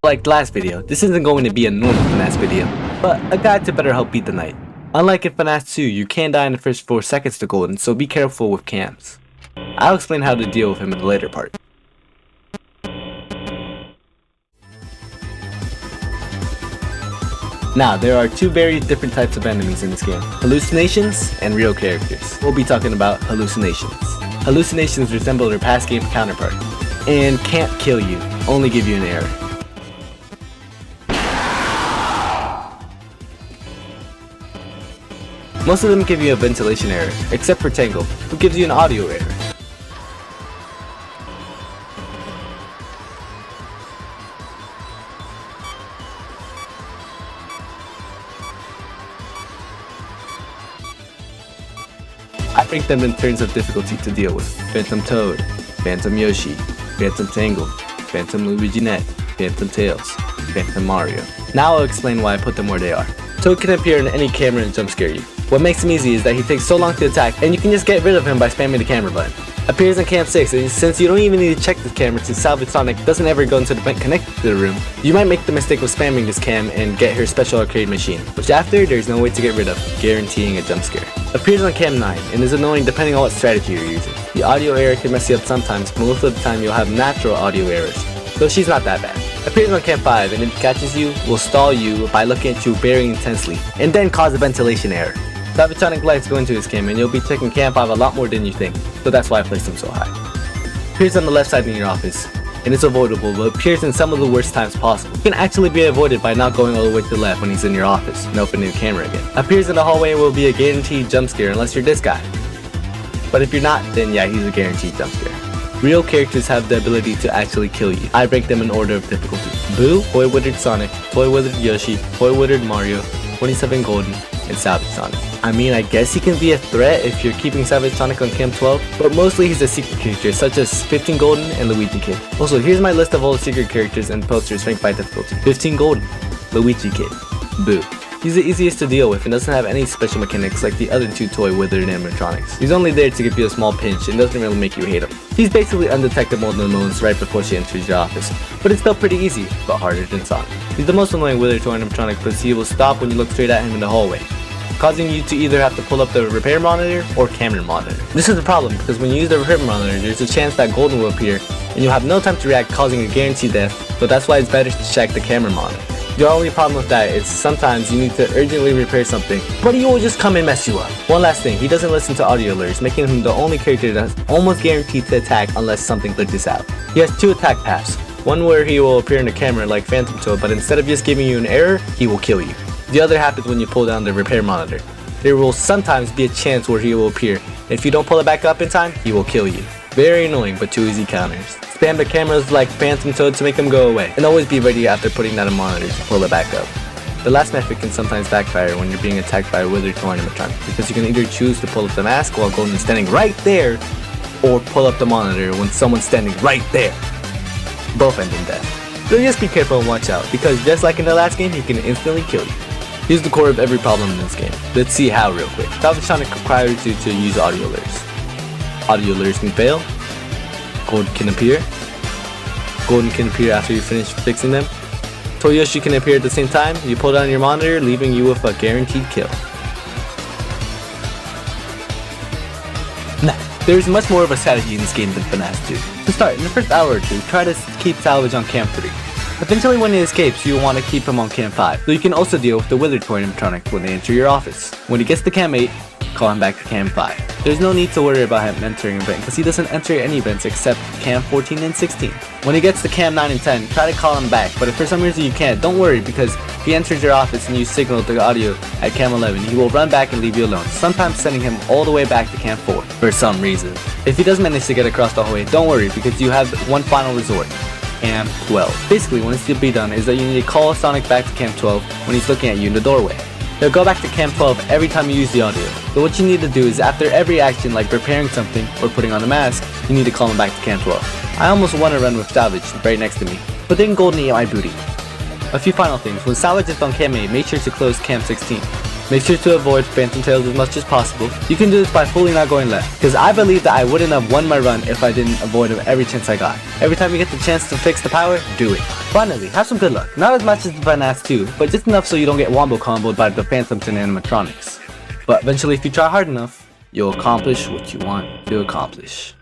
Like last video, this isn't going to be a normal Fnas video, but a guide to better help beat the night. Unlike in Fnas 2, you can die in the first 4 seconds to Golden, so be careful with cams. I'll explain how to deal with him in the later part. Now, there are 2 very different types of enemies in this game, hallucinations and real characters. We'll be talking about hallucinations. Hallucinations resemble their past game counterpart, and can't kill you, only give you an error. Most of them give you a ventilation error, except for Tangle, who gives you an audio error. I rank them in terms of difficulty to deal with. Phantom Toad, Phantom Yoshi, Phantom Tangle, Phantom Luigi Net, Phantom Tails, Phantom Mario. Now I'll explain why I put them where they are. Toad can appear in any camera and jump scare you. What makes him easy is that he takes so long to attack, and you can just get rid of him by spamming the camera button. Appears in Cam 6, and since you don't even need to check the camera since Salvage Sonic doesn't ever go into the vent connected to the room, you might make the mistake of spamming this cam and get her special arcade machine, which after there's no way to get rid of, guaranteeing a jump scare. Appears on Cam 9, and is annoying depending on what strategy you're using. The audio error can mess you up sometimes, but most of the time you'll have natural audio errors, so she's not that bad. Appears on Cam 5, and if it catches you, will stall you by looking at you very intensely, and then cause a ventilation error. Salvage Sonic lights go into his cam, and you'll be checking Cam 5 a lot more than you think, so that's why I placed him so high. Appears on the left side in your office, and it's avoidable, but appears in some of the worst times possible. It can actually be avoided by not going all the way to the left when he's in your office, and opening the camera again. Appears in the hallway and will be a guaranteed jump scare unless you're this guy. But if you're not, then yeah, he's a guaranteed jump scare. Real characters have the ability to actually kill you. I rank them in order of difficulty. Boo, Toy Withered Sonic, Toy Withered Yoshi, Toy Withered Mario, 27 Golden, and Salvage Sonic. I mean, I guess he can be a threat if you're keeping Salvage Sonic on Cam 12, but mostly he's a secret character such as 15 Golden and Luigi Kid. Also, here's my list of all the secret characters and posters ranked by difficulty. 15 Golden, Luigi Kid, Boo. He's the easiest to deal with and doesn't have any special mechanics like the other 2 Toy Withered animatronics. He's only there to give you a small pinch and doesn't really make you hate him. He's basically undetectable in the moments right before she enters your office, but it's still pretty easy, but harder than Sonic. He's the most annoying Withered Toy animatronic because he will stop when you look straight at him in the hallway, causing you to either have to pull up the repair monitor or camera monitor. This is the problem because when you use the repair monitor, there's a chance that Golden will appear and you'll have no time to react, causing a guaranteed death, so that's why it's better to check the camera monitor. The only problem with that is sometimes you need to urgently repair something, but he will just come and mess you up. One last thing, he doesn't listen to audio alerts, making him the only character that's almost guaranteed to attack unless something glitches out. He has 2 attack paths, one where he will appear in the camera like Phantom Toad, but instead of just giving you an error, he will kill you. The other happens when you pull down the repair monitor. There will sometimes be a chance where he will appear, and if you don't pull it back up in time, he will kill you. Very annoying, but 2 easy counters. Spam the cameras like Phantom Toad to make them go away, and always be ready after putting down a monitor to pull it back up. The last method can sometimes backfire when you're being attacked by a Withered Toy animatronic, because you can either choose to pull up the mask while Golden is standing right there, or pull up the monitor when someone's standing right there. Both end in death. So just be careful and watch out, because just like in the last game, he can instantly kill you. Here's the core of every problem in this game. Let's see how real quick. Salvage Sonic requires you to use audio alerts. Audio alerts can fail. Golden can appear. Golden can appear after you finish fixing them. Toy Yoshi can appear at the same time. You pull down your monitor, leaving you with a guaranteed kill. Now, there is much more of a strategy in this game than Fnas 2. To start, in the first hour or 2, try to keep Salvage on Cam 3. Eventually when he escapes, you will want to keep him on Cam 5, so you can also deal with the Withered Toy animatronic when they enter your office. When he gets to Cam 8, call him back to Cam 5. There's no need to worry about him entering a event because he doesn't enter any events except Cam 14 and 16. When he gets to Cam 9 and 10, try to call him back, but if for some reason you can't, don't worry because if he enters your office and you signal the audio at Cam 11, he will run back and leave you alone, sometimes sending him all the way back to Cam 4 for some reason. If he does manage to get across the hallway, don't worry because you have one final resort. Cam 12. Basically, what needs to be done is that you need to call Sonic back to Cam 12 when he's looking at you in the doorway. He'll go back to Cam 12 every time you use the audio. So what you need to do is after every action like repairing something or putting on a mask, you need to call him back to Cam 12. I almost want to run with Salvage right next to me, but then Golden ate my booty. A few final things. When Salvage is on Cam 8, make sure to close Cam 16. Make sure to avoid Phantom Tails as much as possible. You can do this by fully not going left, because I believe that I wouldn't have won my run if I didn't avoid him every chance I got. Every time you get the chance to fix the power, do it. Finally, have some good luck. Not as much as the Fnas 2, but just enough so you don't get wombo comboed by the Phantoms and animatronics. But eventually, if you try hard enough, you'll accomplish what you want to accomplish.